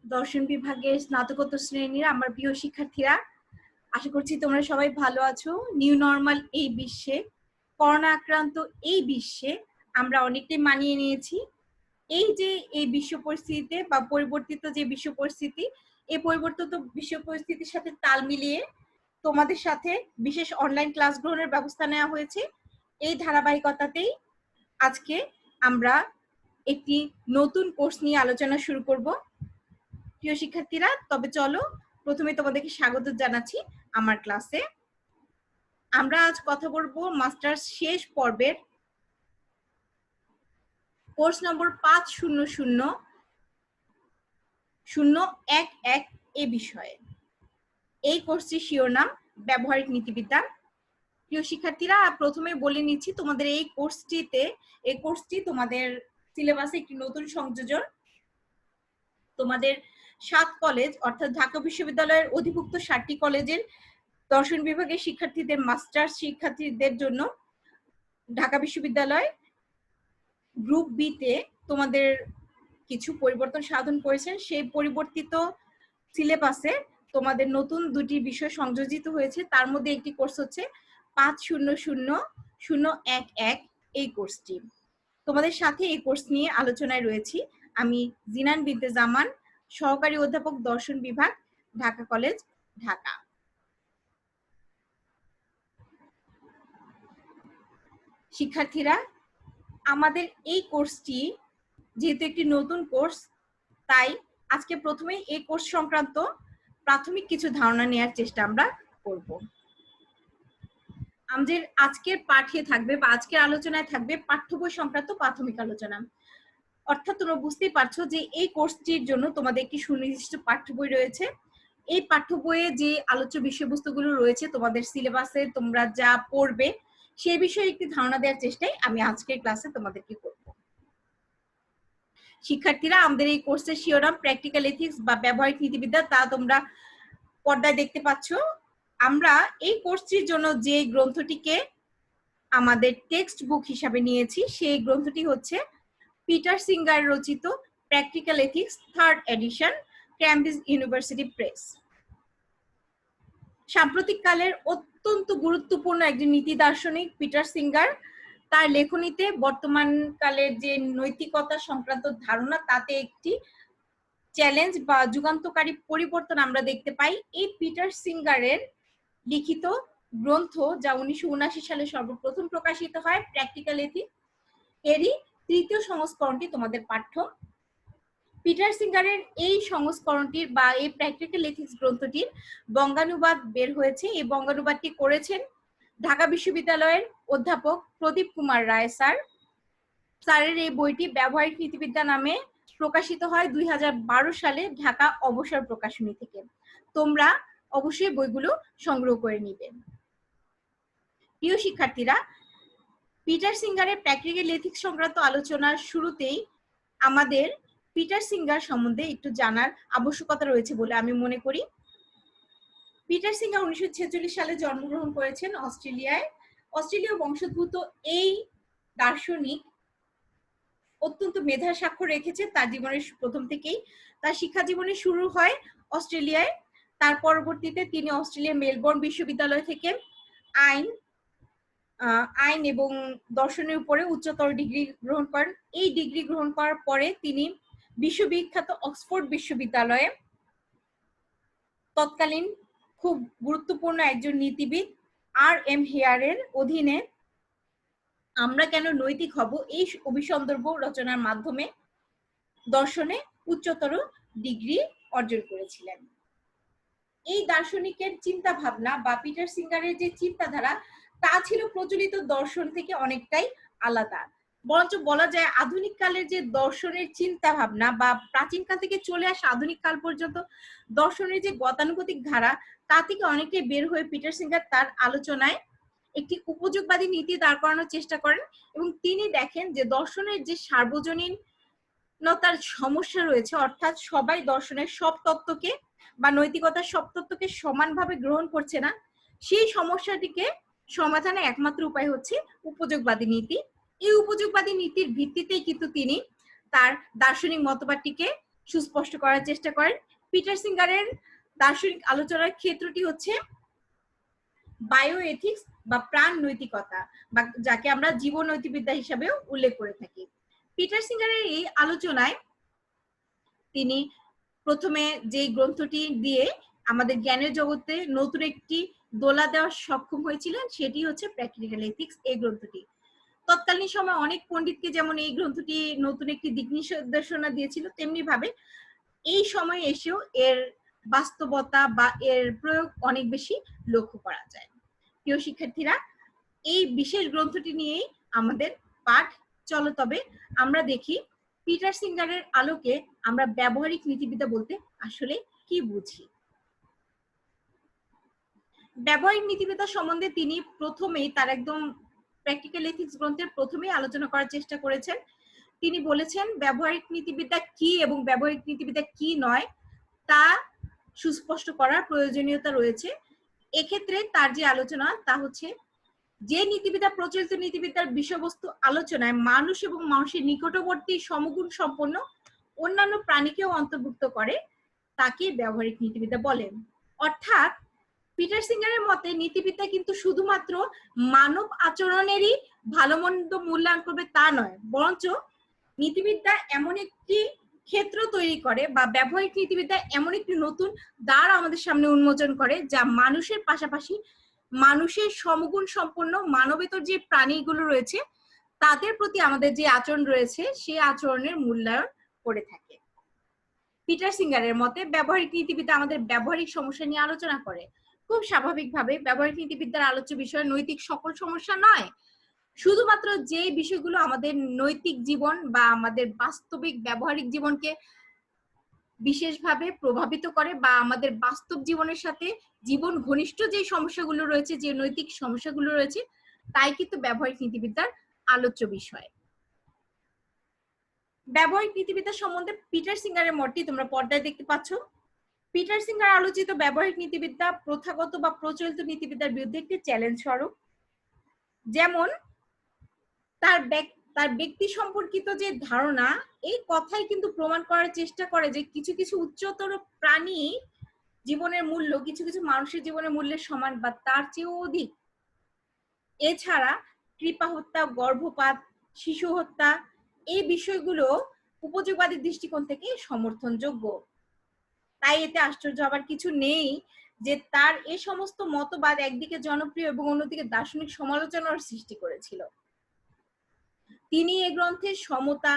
দর্শন বিভাগের স্নাতকোত্তর শ্রেণীর আমার প্রিয় শিক্ষার্থীরা, আশা করছি তোমরা সবাই ভালো আছো। নিউ নরমাল এই বিশ্বে, করোনা আক্রান্ত এই বিশ্বে আমরা অনেকটাই মানিয়ে নিয়েছি। এই যে এই বিশ্ব পরিস্থিতিতে বা পরিবর্তিত যে বিশ্ব পরিস্থিতি, এই পরিবর্তিত বিশ্ব পরিস্থিতির সাথে তাল মিলিয়ে তোমাদের সাথে বিশেষ অনলাইন ক্লাস গ্রহণের ব্যবস্থা নেওয়া হয়েছে। এই ধারাবাহিকতাতেই আজকে আমরা একটি নতুন কোর্স নিয়ে আলোচনা শুরু করব। প্রিয় শিক্ষার্থীরা, তবে চলো প্রথমে তোমাদেরকে স্বাগত জানাচ্ছি আমার ক্লাসে। আমরা আজ কথা বলবো মাস্টার্স শেষ পর্বের কোর্স নম্বর 500011 এ বিষয়ে। এই কোর্সটির শিরোনাম ব্যবহারিক নীতিবিদ্যা। প্রিয় শিক্ষার্থীরা, প্রথমে বলে নিচ্ছি তোমাদের এই কোর্সটি তোমাদের সিলেবাসে একটি নতুন সংযোজন। তোমাদের 7 কলেজ অর্থাৎ ঢাকা বিশ্ববিদ্যালয়ের অধিভুক্ত 7টি কলেজের দর্শন বিভাগের শিক্ষার্থীদের মাস্টার্স শিক্ষার্থীদের জন্য ঢাকা বিশ্ববিদ্যালয় গ্রুপ বি তে তোমাদের কিছু পরিবর্তন সাধন করেছেন। সেই পরিবর্তিত সিলেবাসে তোমাদের নতুন দুটি বিষয় সংযোজিত হয়েছে। তার মধ্যে একটি কোর্স হচ্ছে 500011 এই কোর্সটি। তোমাদের সাথে এই কোর্স নিয়ে আলোচনায় রয়েছি আমি জিনান বিনতে জামান, সহকারী অধ্যাপক দর্শন বিভাগ, ঢাকা কলেজ, ঢাকা। শিক্ষার্থীরা, আমাদের এই কোর্সটি যেহেতু একটি নতুন কোর্স, তাই আজকে প্রথমেই এই কোর্স সংক্রান্ত প্রাথমিক কিছু ধারণা নেওয়ার চেষ্টা আমরা করব। আমাদের আজকের পাঠে থাকবে বা আজকের আলোচনায় থাকবে পাঠ্য বই সংক্রান্ত প্রাথমিক আলোচনা। অর্থাৎ তোমরা বুঝতেই পারছো যে এই কোর্সটির জন্য তোমাদের একটি সুনির্দিষ্ট পাঠ্য বই রয়েছে। এই পাঠ্য বইয়ে যে আলোচ্য বিষয়বস্তুগুলো রয়েছে তোমাদের সিলেবাসে তোমরা যা পড়বে সেই বিষয়ে একটি ধারণা দেওয়ার চেষ্টাই আমি আজকের ক্লাসে তোমাদেরকে করব। শিক্ষার্থীরা, আমাদের এই কোর্সের শিরোনাম প্র্যাকটিক্যাল এথিক্স বা ব্যবহারিক নীতিবিদ্যা, তা তোমরা পর্দায় দেখতে পাচ্ছ। আমরা এই কোর্সটির জন্য যে গ্রন্থটিকে আমাদের টেক্সট বুক হিসাবে নিয়েছি সেই গ্রন্থটি হচ্ছে পিটার সিঙ্গার রচিত practical ethics 3rd edition, Cambridge University Press. সাম্প্রতিক কালের অত্যন্ত গুরুত্বপূর্ণ একজন নীতি দার্শনিক পিটার সিঙ্গার। তার লেখনীতে বর্তমান কালের যে নৈতিকতা সংক্রান্ত ধারণা তাতে একটি চ্যালেঞ্জ বা যুগান্তকারী পরিবর্তন আমরা দেখতে পাই। এই পিটার সিঙ্গারের লিখিত গ্রন্থ, যা 1979 সালে সর্বপ্রথম প্রকাশিত হয়, প্র্যাকটিক্যাল এথিক্স, এরই 3য় সংস্করণটি তোমাদের পাঠ্য। পিটার সিঙ্গারের এই সংস্করণটির বা এই প্র্যাকটিক্যাল এথিক্স গ্রন্থটির বঙ্গানুবাদ বের হয়েছে। এই বঙ্গানুবাদটি করেছেন ঢাকা বিশ্ববিদ্যালয়ের অধ্যাপক প্রদীপ কুমার রায় স্যার। স্যারের এই বইটি ব্যবহারিক নীতিবিদ্যা নামে প্রকাশিত হয় 2012 সালে ঢাকা অবসর প্রকাশনী থেকে। তোমরা অবশ্যই বইগুলো সংগ্রহ করে নিবে। প্রিয় শিক্ষার্থীরা, পিটার সিঙ্গারের প্র্যাকটিক্যাল এথিক্স সংক্রান্ত আলোচনার শুরুতেই আমাদের পিটার সিঙ্গার সম্বন্ধে একটু জানার আবশ্যকতা রয়েছে বলে আমি মনে করি। পিটার সিঙ্গার 1946 সালে জন্মগ্রহণ করেছেন অস্ট্রেলিয়ায়। অস্ট্রেলীয় বংশোদ্ভূত এই দার্শনিক অত্যন্ত মেধার স্বাক্ষর রেখেছে তার জীবনের প্রথম থেকেই। তার শিক্ষা জীবনে শুরু হয় অস্ট্রেলিয়ায়। তার পরবর্তীতে তিনি অস্ট্রেলিয়ার মেলবোর্ন বিশ্ববিদ্যালয় থেকে আইন এবং দর্শনের উপরে উচ্চতর ডিগ্রি গ্রহণ করেন। এই ডিগ্রি গ্রহণ করার পরে তিনি বিশ্ববিখ্যাত অক্সফোর্ড বিশ্ববিদ্যালয়ে তৎকালীন খুব গুরুত্বপূর্ণ একজন নীতিবিদ আর.এম. হেয়ারের অধীনে আমরা কেন নৈতিক হব এই অভিসন্দর্ভ রচনার মাধ্যমে দর্শনে উচ্চতর ডিগ্রি অর্জন করেছিলেন। এই দার্শনিকের চিন্তা ভাবনা বা পিটার সিঙ্গারের যে চিন্তাধারা তা ছিল প্রচলিত দর্শন থেকে অনেকটাই আলাদা। বরঞ্চ বলা যায় আধুনিক কালের যে দর্শনের চিন্তা ভাবনা বা প্রাচীনকাল থেকে চলে আসা আধুনিক কাল পর্যন্ত দর্শনের যে গতানুগতিক ধারা তা থেকে অনেকটাই বের হয়ে পিটার সিঙ্গার তার আলোচনায় একটি উপযোগবাদী নীতি দাঁড় করানোর চেষ্টা করেন এবং তিনি দেখেন যে দর্শনের যে সার্বজনীনতার সমস্যা রয়েছে, অর্থাৎ সবাই দর্শনের সব তত্ত্বকে বা নৈতিকতার সব তত্ত্বকে সমানভাবে গ্রহণ করছে না। সেই সমস্যাটিকে সমাধানের একমাত্র উপায় হচ্ছে উপযোগবাদী নীতি। এই উপযোগবাদী নীতির ভিত্তিতেই কিন্তু তিনি তার দার্শনিক মতবাদটিকে সুস্পষ্ট করার চেষ্টা করেন। পিটার সিঙ্গারের দার্শনিক আলোচনার ক্ষেত্রটি হচ্ছে বায়ো এথিক্স বা প্রাণ নৈতিকতা, বা যাকে আমরা জীবন নৈতিকবিদ্যা হিসাবেও উল্লেখ করে থাকি। পিটার সিঙ্গারের এই আলোচনায় তিনি প্রথমে যে গ্রন্থটি দিয়ে আমাদের জ্ঞানের জগতে নতুন একটি দোলা দেওয়া সক্ষম হয়েছিলেন সেটি হচ্ছে প্র্যাকটিক্যাল এথিক্স। এই গ্রন্থটি তৎকালীন সময় অনেক পণ্ডিতকে যেমন এই গ্রন্থটি নতুন একটি দিক নির্দেশনা দিয়েছিল, তেমনি ভাবে এই সময় এসেও এর বাস্তবতা বা এর প্রয়োগ অনেক বেশি লক্ষ্য করা যায়। প্রিয় শিক্ষার্থীরা, এই বিশেষ গ্রন্থটি নিয়েই আমাদের পাঠ। চলো তবে আমরা দেখি পিটার সিঙ্গারের আলোকে আমরা ব্যবহারিক নীতিবিদ্যা বলতে আসলে কি বুঝি। ব্যবহারিক নীতিবিদ্যা সম্বন্ধে তিনি প্রথমেই তার একদম প্র্যাকটিক্যাল এথিক্স গ্রন্থের প্রথমেই আলোচনা করার চেষ্টা করেছেন। তিনি বলেছেন ব্যবহারিক নীতিবিদ্যা কি এবং ব্যবহারিক নীতিবিদ্যা কি নয় তা সুস্পষ্ট করার প্রয়োজনীয়তা রয়েছে। এক্ষেত্রে তার যে আলোচনা তা হচ্ছে, যে নীতিবিদ্যা প্রচলিত নীতিবিদ্যার বিষয়বস্তু আলোচনায় মানুষ এবং মানুষের নিকটবর্তী সমগুণ সম্পন্ন অন্যান্য প্রাণীকেও অন্তর্ভুক্ত করে তাকে ব্যবহারিক নীতিবিদ্যা বলেন। অর্থাৎ পিটার সিঙ্গারের মতে নীতিবিদ্যা কিন্তু শুধুমাত্র মানব আচরণেরই ভালো মন্দ মূল্যায়ন করবে তা নয়, বরঞ্চ নীতিবিদ্যা এমন একটি ক্ষেত্র তৈরি করে বা ব্যবহারিক নীতিবিদ্যা এমন একটি নতুন দ্বার আমাদের সামনে উন্মোচন করে যা মানুষের পাশাপাশি মানুষের সমগুণ সম্পন্ন মানবেতর যে প্রাণীগুলো রয়েছে তাদের প্রতি আমাদের যে আচরণ রয়েছে সেই আচরণের মূল্যায়ন করে থাকে। পিটার সিঙ্গারের মতে ব্যবহারিক নীতিবিদ্যা আমাদের ব্যবহারিক সমস্যা নিয়ে আলোচনা করে। খুব স্বাভাবিকভাবে ব্যবহারিক নীতিবিদ্যার আলোচ্য বিষয় নৈতিক সকল সমস্যা নয়, শুধুমাত্র যে বিষয়গুলো আমাদের নৈতিক জীবন বা আমাদের বাস্তবিক ব্যবহারিক জীবনকে বিশেষভাবে প্রভাবিত করে বা আমাদের বাস্তব জীবনের সাথে জীবন ঘনিষ্ঠ যে সমস্যাগুলো রয়েছে, যে নৈতিক সমস্যাগুলো রয়েছে, তাই কিন্তু ব্যবহারিক নীতিবিদ্যার আলোচ্য বিষয়। ব্যবহারিক নীতিবিদ্যা সম্বন্ধে পিটার সিঙ্গারের মতটি তোমরা পর্দায় দেখতে পাচ্ছ। পিটার সিঙ্গার আলোচিত ব্যবহারিক নীতিবিদ্যা প্রথাগত বা প্রচলিত নীতিবিদ্যার বিরুদ্ধে একটি চ্যালেঞ্জ স্বরূপ। যেমন তার ব্যক্তি সম্পর্কিত যে ধারণা, এই কথাই কিন্তু প্রমাণ করার চেষ্টা করে যে কিছু কিছু উচ্চতর প্রাণী জীবনের মূল্য কিছু কিছু মানুষের জীবনের মূল্যের সমান বা তার চেয়েও অধিক। এছাড়া কৃপা হত্যা, গর্ভপাত, শিশু হত্যা এই বিষয়গুলো উপযোগবাদী দৃষ্টিকোণ থেকে সমর্থনযোগ্য। তাই এতে আশ্চর্য হবার কিছু নেই যে তার এ সমস্ত মতবাদ একদিকে জনপ্রিয় এবং অন্যদিকে দার্শনিক সমালোচনার সৃষ্টি করেছিল। তিনি এই গ্রন্থের সমতা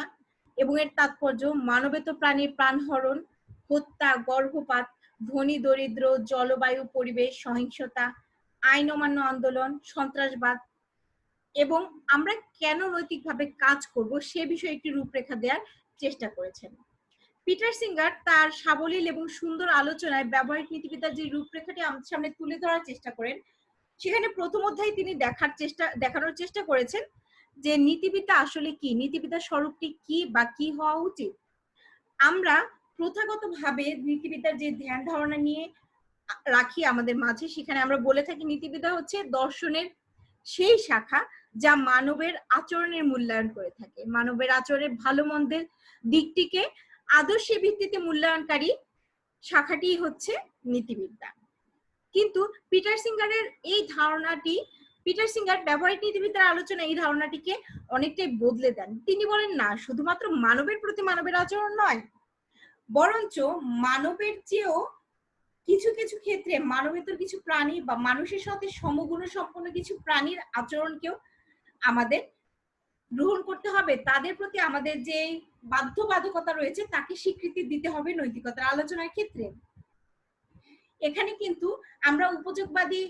এবং এর তাৎপর্য মানবেতর প্রাণীর প্রাণহরণ, হত্যা, গর্ভপাত, ধনী দরিদ্র, জলবায়ু পরিবেশ, সহিংসতা, আইন অমান্য আন্দোলন, সন্ত্রাসবাদ এবং আমরা কেন নৈতিকভাবে কাজ করব সে বিষয়ে একটি রূপরেখা দেওয়ার চেষ্টা করেছেন। পিটার সিঙ্গার তার সাবলীল এবং সুন্দর আলোচনায় ব্যবহারিক নীতিবিদ্যার যে রূপরেখাটি আমাদের সামনে তুলে ধরার চেষ্টা করেন, সেখানে প্রথম অধ্যায়ে তিনি দেখানোর চেষ্টা করেছেন যে নীতিবিদ্যা আসলে কি, নীতিবিদ্যার স্বরূপটি কি বা কি হওয়া উচিত। আমরা প্রথাগতভাবে নীতিবিদ্যার যে ধ্যান ধারণা নিয়ে রাখি আমাদের মাঝে, সেখানে আমরা বলে থাকি নীতিবিদ্যা হচ্ছে দর্শনের সেই শাখা যা মানবের আচরণের মূল্যায়ন করে থাকে, মানবের আচরণের ভালো মন্দের দিকটিকে আদর্শের ভিত্তিতে মূল্যায়নকারী শাখাটি হচ্ছে নীতিবিদ্যা। কিন্তু পিটার সিঙ্গারের এই ধারণাটি, পিটার সিঙ্গার ব্যবহারিক নীতিবিদ্যার আলোচনা এই ধারণাটিকে অনেকটাই বদলে দেন। তিনি বলেন না, শুধুমাত্র মানবের প্রতি মানবের আচরণ নয়, বরঞ্চ মানবের চেয়েও কিছু কিছু ক্ষেত্রে মানবেতর কিছু প্রাণী বা মানুষের সাথে সমগুণ সম্পন্ন কিছু প্রাণীর আচরণকেও আমাদের গ্রহণ করতে হবে, তাদের প্রতি আমাদের যে বাধ্যবাধকতা রয়েছে তাকে স্বীকৃতি দিতে হবে নৈতিকতার আলোচনার ক্ষেত্রে। এখানে কিন্তু আমরা উপযোগবাদী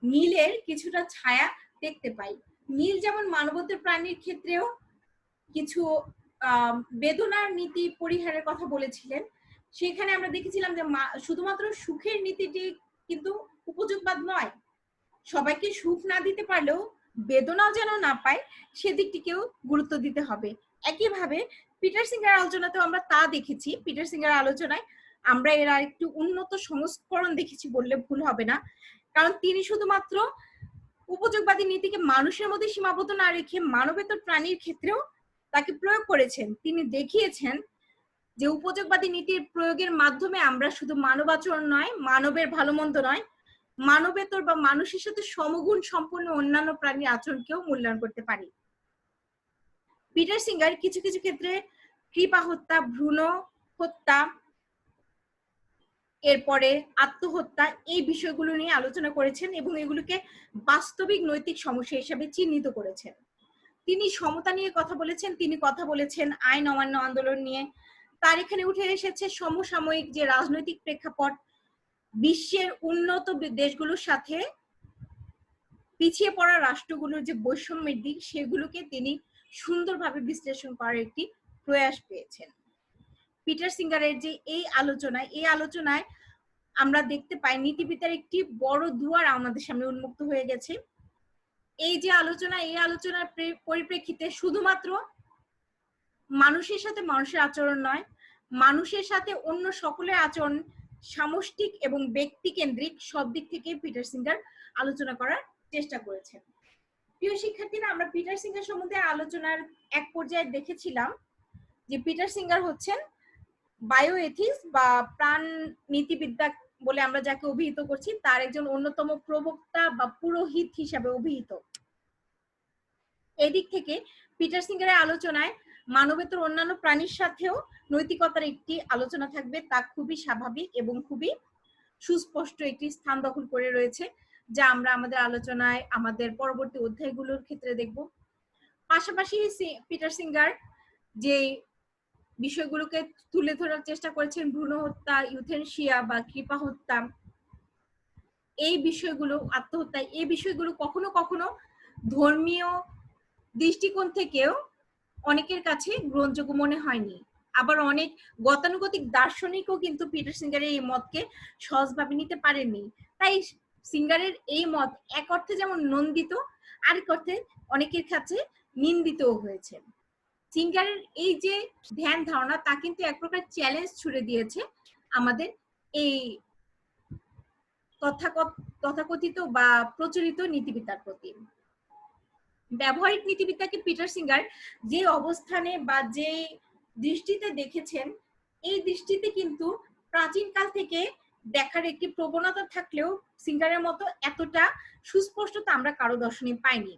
নীলের কিছুটা ছায়া দেখতে পাই। নীল যেমন মানবতর প্রাণীর ক্ষেত্রেও কিছু বেদনার নীতি পরিহারের কথা বলেছিলেন, সেখানে আমরা দেখেছিলাম যে শুধুমাত্র সুখের নীতিটি কিন্তু উপযোগবাদ নয়, সবাইকে সুখ না দিতে পারলেও বেদনাও যেন না পায় সেদিকটিকেও গুরুত্ব দিতে হবে। একইভাবে পিটার সিঙ্গার আলোচনাতেও আমরা তা দেখেছি। পিটার সিঙ্গার আলোচনায় আমরা এর আরেকটু উন্নত সংস্করণ দেখেছি বললে ভুল হবে না, কারণ তিনি শুধুমাত্র উপযোগবাদী নীতিকে মানুষের মধ্যে সীমাবদ্ধ না রেখে মানবেতর প্রাণীর ক্ষেত্রেও তাকে প্রয়োগ করেছেন। তিনি দেখিয়েছেন যে উপযোগবাদী নীতির প্রয়োগের মাধ্যমে আমরা শুধু মানবাচরণ নয়, মানবের ভালো মন্দ নয়, মানবেতর বা মানুষের সাথে সমগুণ সম্পন্ন অন্যান্য প্রাণীর আচরণকেও মূল্যায়ন করতে পারি। পিটার সিঙ্গার কিছু কিছু ক্ষেত্রে কৃপা হত্যা, ভ্রূণ হত্যা, এরপরে আত্মহত্যা, এই বিষয়গুলো নিয়ে আলোচনা করেছেন এবং এগুলোকে বাস্তবিক নৈতিক সমস্যা হিসেবে চিহ্নিত করেছেন। তিনি সমতা নিয়ে কথা বলেছেন, তিনি কথা বলেছেন আইন অমান্য আন্দোলন নিয়ে। তার এখানে উঠে এসেছে সমসাময়িক যে রাজনৈতিক প্রেক্ষাপট, বিশ্বের উন্নত দেশগুলোর সাথে পিছিয়ে পড়া রাষ্ট্রগুলোর যে বৈষম্যের দিক, সেগুলোকে তিনি সুন্দরভাবে বিশ্লেষণ করার একটি প্রয়াস পেয়েছেন। পিটার সিঙ্গারের যে এই আলোচনায় আমরা দেখতে পাই নীতিবিদ্যার একটি বড় দুয়ার আমাদের সামনে উন্মুক্ত হয়ে গেছে। এই যে আলোচনা, এই আলোচনার পরিপ্রেক্ষিতে শুধুমাত্র মানুষের সাথে মানুষের আচরণ নয়, মানুষের সাথে অন্য সকলের আচরণ সামষ্টিক এবং ব্যক্তি কেন্দ্রিক সব দিক থেকে পিটার সিঙ্গার আলোচনা করার চেষ্টা করেছেন। প্রিয় শিক্ষার্থীরা, আমরা পিটার সিঙ্গার সম্বন্ধে আলোচনার এক পর্যায়ে দেখেছিলাম যে পিটার সিঙ্গার হচ্ছেন বায়ো এথিক্স বা প্রাণ নীতিবিদ্যা বলে আমরা যাকে অভিহিত করছি, তার একজন অন্যতম প্রবক্তা বা পুরোহিত হিসাবে অভিহিত। এদিক থেকে পিটার সিঙ্গারের আলোচনায় মানবেতর অন্যান্য প্রাণীর সাথেও নৈতিকতার একটি আলোচনা থাকবে, তা খুবই স্বাভাবিক এবং খুবই সুস্পষ্ট একটি স্থান দখল করে রয়েছে, যা আমরা আমাদের আলোচনায় আমাদের পরবর্তী অধ্যায়গুলোর ক্ষেত্রে দেখব। পাশাপাশি পিটার সিঙ্গার যে বিষয়গুলোকে তুলে ধরার চেষ্টা করেছেন, ভ্রূণ হত্যা, ইউথেনশিয়া বা কৃপা হত্যা, এই বিষয়গুলো, আত্মহত্যা, এই বিষয়গুলো কখনো কখনো ধর্মীয় দৃষ্টিকোণ থেকেও অনেকের কাছে গ্রহণযোগ্য মনে হয়নি। আবার অনেক গতানুগতিক দার্শনিকও কিন্তু পিটার সিঙ্গারের এই মতকে সহজভাবে নিতে পারেননি। তাই সিঙ্গারের এই মত এক অর্থে যেমন নন্দিত, আরেক অর্থে অনেকের কাছে নিন্দিতও হয়েছে। সিঙ্গারের এই যে ধ্যান ধারণা, তা কিন্তু এক প্রকার চ্যালেঞ্জ ছুড়ে দিয়েছে আমাদের এই তথাকথিত বা প্রচলিত নীতিবিদ্যার প্রতি। ব্যবহারিক নীতিবিদ্যাকে পিটার সিঙ্গার যে অবস্থানে বা যে দৃষ্টিতে দেখেছেন, এই দৃষ্টিতে কিন্তু প্রাচীনকাল থেকে দেখার একটি প্রবণতা থাকলেও সিঙ্গারের মতো এতটা সুস্পষ্টতা আমরা কারো দর্শনে পাইনি।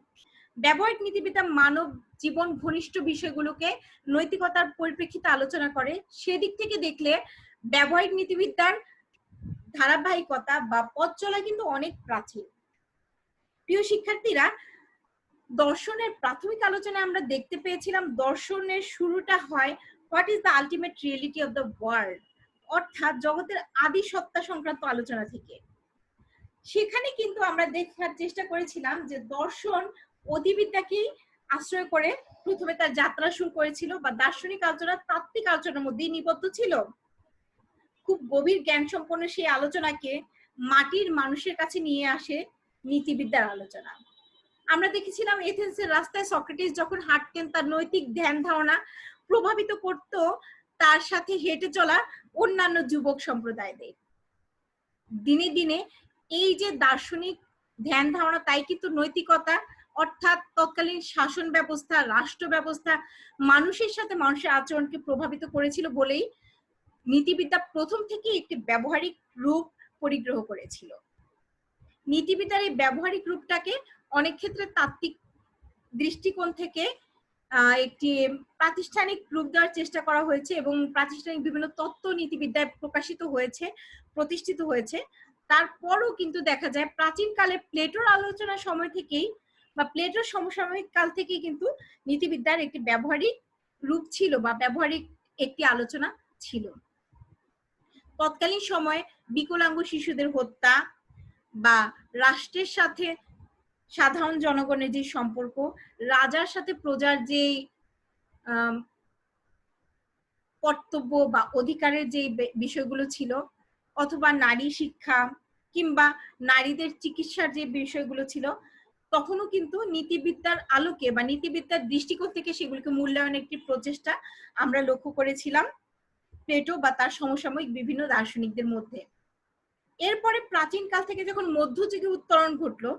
ব্যবহারিক নীতিবিদ্যা মানব জীবন ঘনিষ্ঠ বিষয়গুলোকে নৈতিকতার পরিপ্রেক্ষিতে আলোচনা করে। সেদিক থেকে দেখলে ব্যবহারিক নীতিবিদ্যার ধারাবাহিকতা বা পথ চলা কিন্তু অনেক প্রাচীন। প্রিয় শিক্ষার্থীরা, দর্শনের প্রাথমিক আলোচনায় আমরা দেখতে পেয়েছিলাম দর্শনের শুরুটা হয় what is the ultimate reality of the world, অর্থাৎ জগতের আদি সত্তা সংক্রান্ত আলোচনা থেকে। সেখানে কিন্তু আমরা দেখার চেষ্টা করেছিলাম যে দর্শন অধিবিদ্যাকেই আশ্রয় করে প্রথমে তার যাত্রা শুরু করেছিল, বা দার্শনিক আলোচনা তাত্ত্বিক আলোচনার মধ্যেই নিবদ্ধ ছিল। খুব গভীর জ্ঞান সম্পন্ন সেই আলোচনাকে মাটির মানুষের কাছে নিয়ে আসে নীতিবিদ্যার আলোচনা। আমরা দেখেছিলাম এথেন্সের রাস্তায় সক্রেটিস যখন হাঁটতেন, তার নৈতিক ধ্যান ধারণা প্রভাবিত করত তার সাথে হেঁটে চলা অন্যান্য যুবক সম্প্রদায়দের। দিনে দিনে এই যে দার্শনিক ধ্যান ধারণা, তাই কিন্তু নৈতিকতা অর্থাৎ তৎকালীন শাসন ব্যবস্থা, রাষ্ট্র ব্যবস্থা, মানুষের সাথে মানুষের আচরণকে প্রভাবিত করেছিল বলেই নীতিবিদ্যা প্রথম থেকে একটি ব্যবহারিক রূপ পরিগ্রহ করেছিল। নীতিবিদ্যার এই ব্যবহারিক রূপটাকে অনেক ক্ষেত্রে তাত্ত্বিক দৃষ্টিকোণ থেকে একটি প্রাতিষ্ঠানিক রূপ দেওয়ার চেষ্টা করা হয়েছে এবং প্রাতিষ্ঠানিক বিভিন্ন তত্ত্ব নীতিবিদ্যায় প্রকাশিত হয়েছে, প্রতিষ্ঠিত হয়েছে। তারপরও কিন্তু দেখা যায় প্রাচীনকালে প্লেটোর আলোচনার সময় থেকেই বা প্লেটোর সমসাময়িক কাল থেকেই কিন্তু নীতিবিদ্যার একটি ব্যবহারিক রূপ ছিল বা ব্যবহারিক একটি আলোচনা ছিল। তৎকালীন সময়ে বিকলাঙ্গ শিশুদের হত্যা বা রাষ্ট্রের সাথে সাধারণ জনগণের যে সম্পর্ক, রাজার সাথে প্রজার যে কর্তব্য বা অধিকারের যে বিষয়গুলো ছিল, অথবা নারী শিক্ষা কিংবা নারীদের চিকিৎসার যে বিষয়গুলো ছিল, তখনও কিন্তু নীতিবিদ্যার আলোকে বা নীতিবিদ্যার দৃষ্টিকোণ থেকে সেগুলোকে মূল্যায়নের একটি প্রচেষ্টা আমরা লক্ষ্য করেছিলাম প্লেটো বা তার সমসাময়িক বিভিন্ন দার্শনিকদের মধ্যে। এরপরে প্রাচীনকাল থেকে যখন মধ্যযুগে উত্তরণ ঘটলো,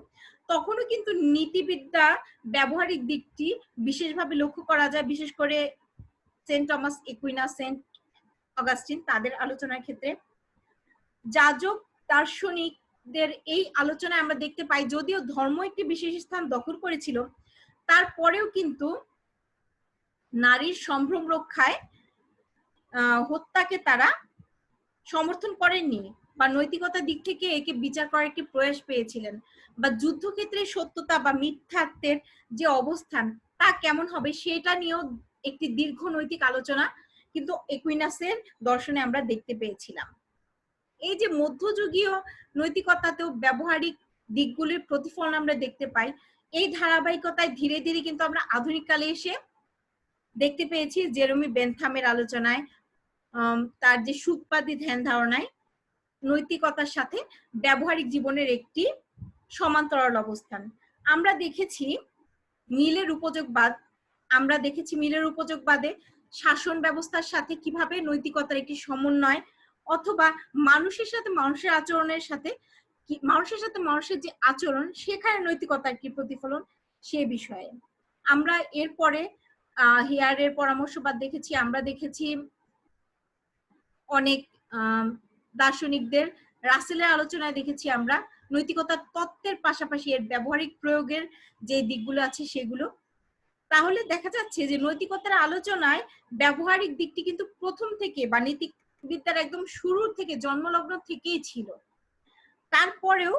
তখনও কিন্তু নীতিবিদ্যা ব্যবহারিক দিকটি বিশেষভাবে লক্ষ্য করা যায়, বিশেষ করে Saint Thomas Aquinas, Saint Augustine তাদের আলোচনার ক্ষেত্রে যাজক দার্শনিকদের এই আলোচনায় আমরা দেখতে পাই যদিও ধর্ম একটি বিশেষ স্থান দখল করেছিল, তারপরেও কিন্তু নারীর সম্ভ্রম রক্ষায় হত্যাকে তারা সমর্থন করেননি বা নৈতিকতার দিক থেকে একে বিচার করার একটি প্রয়াস পেয়েছিলেন, বা যুদ্ধক্ষেত্রে সত্যতা বা মিথ্যাত্বের যে অবস্থান তা কেমন হবে সেটা নিয়েও একটি দীর্ঘ নৈতিক আলোচনা কিন্তু একুইনাসের দর্শনে আমরা দেখতে পেয়েছিলাম। এই যে মধ্যযুগীয় নৈতিকতাতেও ব্যবহারিক দিকগুলির প্রতিফলন আমরা দেখতে পাই, এই ধারাবাহিকতায় ধীরে ধীরে কিন্তু আমরা আধুনিক কালে এসে দেখতে পেয়েছি জেরেমি বেনথামের আলোচনায় তার যে সুখবাদী ধ্যান ধারণায় নৈতিকতার সাথে ব্যবহারিক জীবনের একটি সমান্তরাল অবস্থান। আমরা দেখেছি মিলের উপযোগবাদে শাসন ব্যবস্থার সাথে কিভাবে নৈতিকতার একটি সমন্বয় অথবা মানুষের সাথে মানুষের যে আচরণ সেখানে নৈতিকতার কি প্রতিফলন সে বিষয়ে আমরা এরপরে হেয়ারের পরামর্শবাদ দেখেছি। আমরা দেখেছি অনেক দার্শনিকদের রাসেলের আলোচনায় দেখেছি আমরা নৈতিকতার তত্ত্বের পাশাপাশি এর ব্যবহারিক প্রয়োগের যে দিকগুলো আছে সেগুলো। তাহলে দেখা যাচ্ছে যে নৈতিকতার আলোচনায় ব্যবহারিক দিকটি কিন্তু প্রথম থেকে বা নীতিবিদ্যার একদম শুরু থেকে জন্মলগ্ন থেকেই ছিল। তারপরেও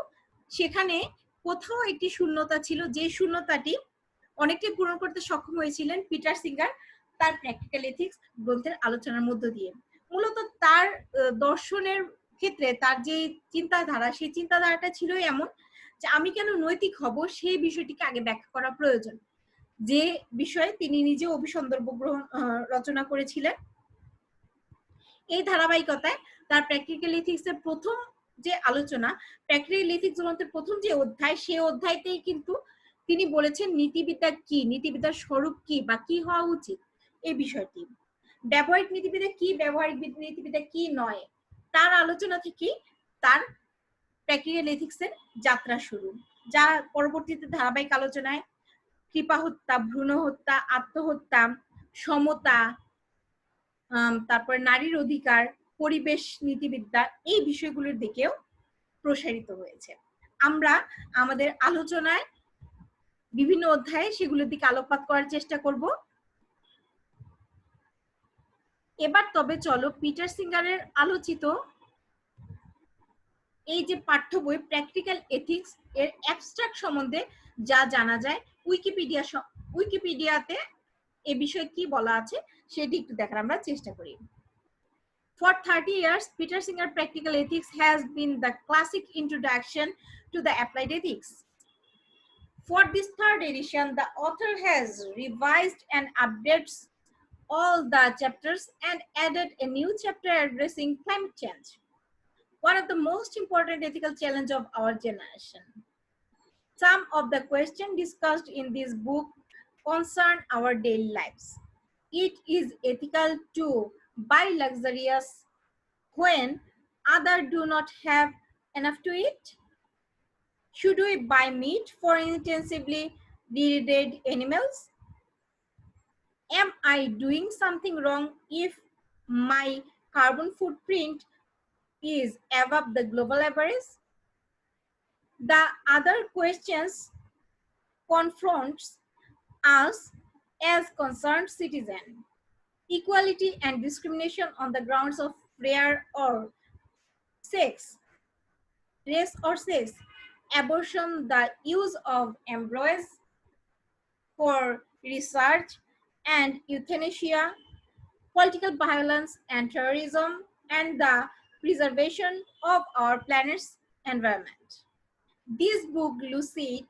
সেখানে কোথাও একটি শূন্যতা ছিল, যে শূন্যতাটি অনেকটাই পূরণ করতে সক্ষম হয়েছিলেন পিটার সিঙ্গার তার প্র্যাকটিক্যাল এথিক্স গ্রন্থের আলোচনার মধ্য দিয়ে। মূলত তার দর্শনের ক্ষেত্রে তার যে চিন্তাধারা, সেই চিন্তাধারাটা ছিল এমন যে আমি কেন নৈতিক হব সেই বিষয়টিকে আগে ব্যাখ্যা করা প্রয়োজন, যে বিষয়ে তিনি নিজে অভিসন্দর্ভ রচনা করেছিলেন। এই ধারাবাহিকতায় তার প্র্যাকটিক্যাল এথিক্স এর প্রথম যে আলোচনা, প্র্যাকটিক্যাল এথিক্স গ্রন্থের প্রথম যে অধ্যায়, সেই অধ্যায়তেই কিন্তু তিনি বলেছেন নীতিবিদ্যা কি, নীতিবিদ্যার স্বরূপ কি বা কি হওয়া উচিত এই বিষয়টি, ব্যবহারিক নীতিবিদ্যা কি, ব্যবহারিক নীতিবিদ্যা কি নয়, তার আলোচনা থেকে তার প্র্যাকটিক্যাল এথিক্স এর যাত্রা শুরু, যা পরবর্তীতে ধারাবাহিক আলোচনায় কৃপা হত্যা, ভ্রূণ হত্যা, আত্মহত্যা, সমতা, তারপরে নারীর অধিকার, পরিবেশ নীতিবিদ্যা এই বিষয়গুলোর দিকেও প্রসারিত হয়েছে। আমরা আমাদের আলোচনায় বিভিন্ন অধ্যায়ে সেগুলোর দিকে আলোকপাত করার চেষ্টা করব। এবার তবে চলো পিটার সিঙ্গারের আলোচিত এই যে পাঠ্য বই প্র্যাকটিক্যাল এথিক্স এর অ্যাবস্ট্রাক্ট সম্বন্ধে যা জানা যায় উইকিপিডিয়াতে এ বিষয়ে কি বলা আছে সেটি একটু দেখার আমরা চেষ্টা করি। For 30 years, Peter Singer Practical Ethics has been the classic introduction to the applied ethics. For this third edition, the author has revised and updated all the chapters and added a new chapter addressing climate change, one of the most important ethical challenges of our generation. Some of the questions discussed in this book concern our daily lives. It is ethical to buy luxurious when others do not have enough to eat? Should we buy meat for intensively dead animals? Am I doing something wrong if my carbon footprint is above the global average? The other questions confronts us as concerned citizens. Equality and discrimination on the grounds of race or sex, abortion, the use of embryos for research and euthanasia, political violence and terrorism, and the preservation of our planet's environment. This book lucid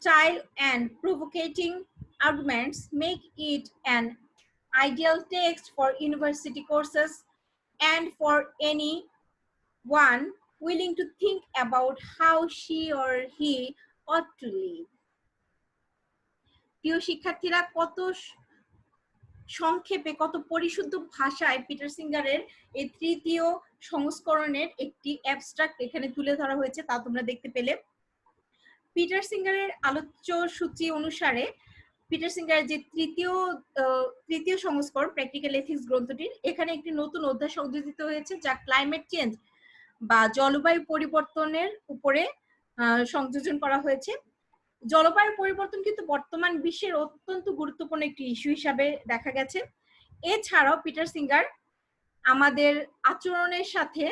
style and provocating arguments make it an ideal text for university courses and for anyone willing to think about how she or he ought to live. প্রিয় শিক্ষার্থীরা, কত সংক্ষেপে, কত পরিশুদ্ধ ভাষায় Peter সিঙ্গারের এই তৃতীয় সংস্করণের একটি অ্যাবস্ট্রাক্ট এখানে তুলে ধরা হয়েছে তা তোমরা দেখতে পেলে। পিটার সিঙ্গারের আলোচ্য সূচি অনুসারে পিটার সিঙ্গারের যে তৃতীয় সংস্করণ প্র্যাকটিক্যাল এথিক্স গ্রন্থটির, এখানে একটি নতুন অধ্যায় সংযোজিত হয়েছে যা ক্লাইমেট চেঞ্জ বা জলবায়ু পরিবর্তনের উপরে সংযোজন করা হয়েছে। জলবায়ু পরিবর্তন কিন্তু বর্তমান বিশ্বের অত্যন্ত গুরুত্বপূর্ণ একটি ইস্যু হিসাবে দেখা গেছে। এছাড়াও পিটার সিঙ্গার আমাদের আচরণের সাথে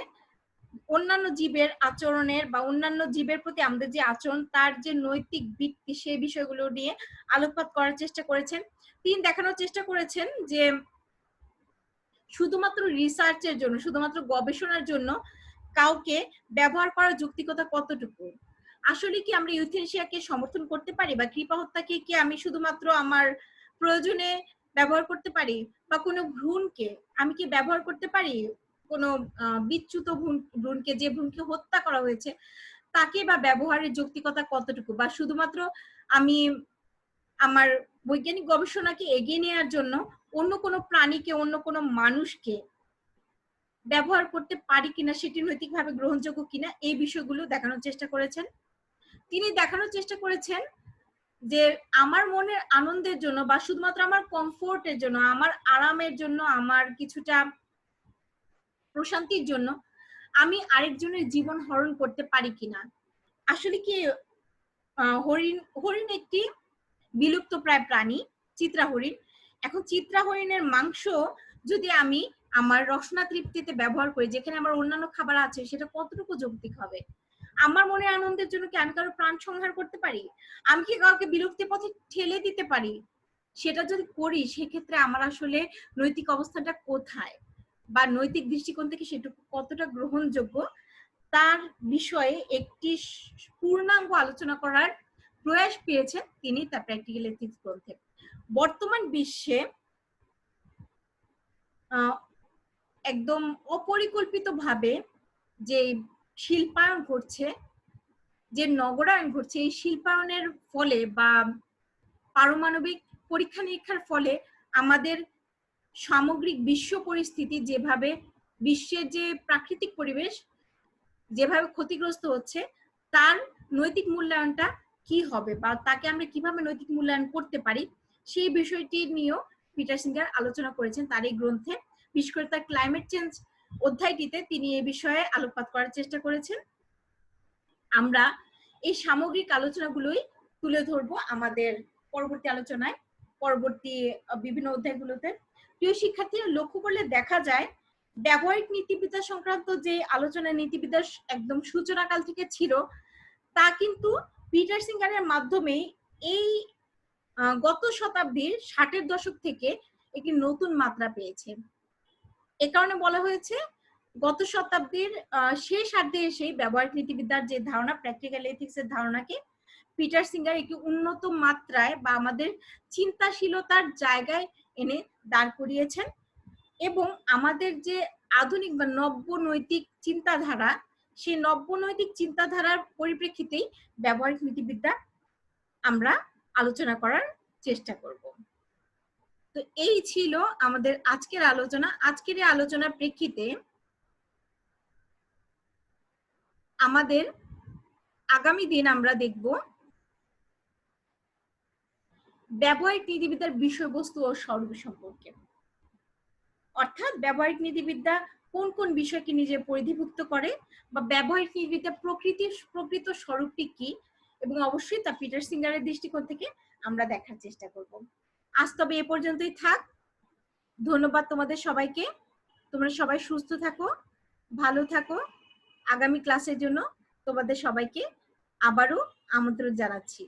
অন্যান্য জীবের আচরণের বা অন্যান্য জীবের প্রতি আমাদের যে আচরণ তার যে নৈতিক ভিত্তি সেই বিষয়গুলো নিয়ে আলোকপাত করার চেষ্টা করেছেন। তিনি দেখানোর চেষ্টা করেছেন যে শুধুমাত্র রিসার্চের জন্য, শুধুমাত্র গবেষণার জন্য কাউকে ব্যবহার করার যৌক্তিকতা কতটুকু। আসলে কি আমরা ইউথেনেশিয়াকে সমর্থন করতে পারি, বা কৃপা হত্যাকে কি আমি শুধুমাত্র আমার প্রয়োজনে ব্যবহার করতে পারি, বা কোনো ভ্রূণকে আমি কি ব্যবহার করতে পারি, কোনো বিচ্যুত ভ্রূণকে, যে ভ্রূণকে হত্যা করা হয়েছে তাকে বা ব্যবহারের যৌক্তিকতা কতটুকু, বা শুধুমাত্র আমি আমার বৈজ্ঞানিক গবেষণাকে এগিয়ে নেওয়ার জন্য অন্য কোনো প্রাণীকে, অন্য কোনো মানুষকে ব্যবহার করতে পারি কিনা, সেটি নৈতিকভাবে গ্রহণযোগ্য কিনা, এই বিষয়গুলো দেখানোর চেষ্টা করেছেন। তিনি দেখানোর চেষ্টা করেছেন যে আমার মনের আনন্দের জন্য বা শুধুমাত্র আমার কমফোর্টের জন্য, আমার আরামের জন্য, আমার কিছুটা প্রশান্তির জন্য আমি আরেকজনের জীবন হরণ করতে পারি কিনা। আসলে কি হরিণ একটি বিলুপ্ত প্রায় প্রাণী, চিত্রা হরিণ। এখন চিত্রা হরিণের মাংস যদি আমি আমার রসনা তৃপ্তিতে ব্যবহার করি, যেখানে আমার অন্যান্য খাবার আছে, সেটা কতটুকু যৌক্তিক হবে? আমার মনের আনন্দের জন্য কি আমি কারো প্রাণ সংহার করতে পারি? আমি কি কাউকে বিলুপ্তির পথে ঠেলে দিতে পারি? সেটা যদি করি সেক্ষেত্রে আমার আসলে নৈতিক অবস্থাটা কোথায়, বা নৈতিক দৃষ্টিকোণ থেকে সেটুকু কতটা গ্রহণযোগ্য, তার বিষয়ে একটি পূর্ণাঙ্গ আলোচনা করার প্রয়াস পেয়েছেন তিনি তার প্র্যাকটিক্যাল এথিক্স গ্রন্থে। বর্তমান বিশ্বে একদম অপরিকল্পিতভাবে যে শিল্পায়ন ঘটছে, যে নগরায়ন ঘটছে, এই শিল্পায়নের ফলে বা পারমাণবিক পরীক্ষা নিরীক্ষার ফলে আমাদের সামগ্রিক বিশ্ব পরিস্থিতি, যেভাবে বিশ্বের যে প্রাকৃতিক পরিবেশ যেভাবে ক্ষতিগ্রস্ত হচ্ছে, তার নৈতিক মূল্যায়নটা কি হবে, বা তাকে আমরা কিভাবে নৈতিক মূল্যায়ন করতে পারি, সেই বিষয়টি নিয়েও পিটার সিঙ্গার আলোচনা করেছেন তার এই গ্রন্থে। বিশেষ করে তার ক্লাইমেট চেঞ্জ অধ্যায়টিতে তিনি এই বিষয়ে আলোকপাত করার চেষ্টা করেছেন। আমরা এই সামগ্রিক আলোচনাগুলোই তুলে ধরবো আমাদের পরবর্তী আলোচনায়, পরবর্তী বিভিন্ন অধ্যায়গুলোতে। প্রিয় শিক্ষার্থীরা, লক্ষ্য করলে দেখা যায় ব্যবহারিক নীতিবিদ্যা সংক্রান্ত যে আলোচনা নীতিবিদ্যার একদম সূচনাকাল থেকে ছিল, তা কিন্তু পিটার সিঙ্গারের মাধ্যমে এই গত শতাব্দীর 60-এর দশক থেকে একটি নতুন মাত্রা পেয়েছে। এ কারণে বলা হয়েছে গত শতাব্দীর শেষার্ধে এসে ব্যবহারিক নীতিবিদ্যার যে ধারণা, প্র্যাকটিক্যাল এথিক্সের ধারণাকে পিটার সিঙ্গার একটি উন্নত মাত্রায় বা আমাদের চিন্তাশীলতার জায়গায় এনে দাঁড় করিয়েছেন, এবং আমাদের যে আধুনিক বা নব্য নৈতিক চিন্তাধারা, সেই নব্য নৈতিক চিন্তাধারার পরিপ্রেক্ষিতেই ব্যবহারিক নীতিবিদ্যা আমরা আলোচনা করার চেষ্টা করব। তো এই ছিল আমাদের আজকের আলোচনা। আজকের এই আলোচনার প্রেক্ষিতে আমাদের আগামী দিন আমরা দেখব ব্যবহারিক নীতিবিদ্যার বিষয়বস্তু ও স্বরূপ সম্পর্কে, অর্থাৎ ব্যবহারিক নীতিবিদ্যা কোন কোন বিষয়কে নিজে পরিধিভুক্ত করে, বা ব্যবহারিক নীতিবিদ্যার প্রকৃত স্বরূপটি কি, এবং অবশ্যই তা পিটার সিঙ্গারের দৃষ্টিকোণ থেকে আমরা দেখার চেষ্টা করব। আজ তবে এ পর্যন্তই থাক। ধন্যবাদ তোমাদের সবাইকে। তোমরা সবাই সুস্থ থাকো, ভালো থাকো। আগামী ক্লাসের জন্য তোমাদের সবাইকে আবারও আমন্ত্রণ জানাচ্ছি।